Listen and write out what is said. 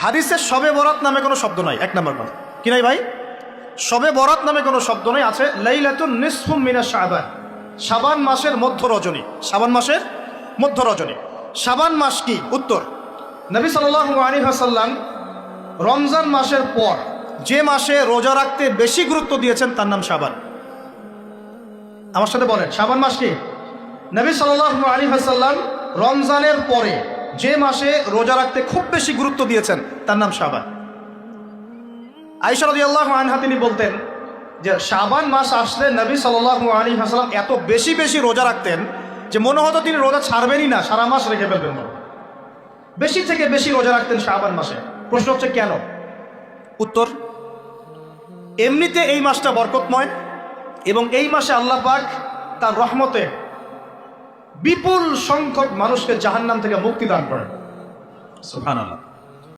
হাদিসে শবে বরাত নামে কোনো শব্দ নাই, এক নম্বর কথা। কি নাই ভাই? শবে বরাত নামে কোনো শব্দ নাই, আছে লাইলাতুন নিসফুম মিনাশ শাবান, শাবান মাসের মধ্য রজনী। শাবান মাসের মধ্য রজনী। শাবান মাস কি? উত্তর, নবী সাল্লাল্লাহু আলাইহি ওয়াসাল্লাম রমজান মাসের পর যে মাসে রোজা রাখতে বেশি গুরুত্ব দিয়েছেন তার নাম শাবান। আমার সাথে বলেন, শাবান মাস কি? নবী সাল্লাল্লাহু আলাইহি ওয়াসাল্লাম রমজানের পরে যে মাসে রোজা রাখতে খুব বেশি গুরুত্ব দিয়েছেন তার নাম শাবান। আয়েশা রাদিয়াল্লাহু আনহা তিনি বলতেন যে শাবান মাস আসলে নবী সাল্লাল্লাহু আলাইহি ওয়াসাল্লাম এত বেশি বেশি রোজা রাখতেন যে মনে হতো তিনি রোজা ছাড়বেনই না, সারা মাস রেখে ফেলবেন। বেশি থেকে বেশি রোজা রাখতেন শাবান মাসে। প্রশ্ন হচ্ছে কেন? উত্তর, এমনিতে এই মাসটা বরকতময় এবং এই মাসে আল্লাহ পাক তার রহমতে বিপুল সংখ্যক মানুষকে জাহান্নাম থেকে মুক্তি দান করেন। সুবহানাল্লাহ।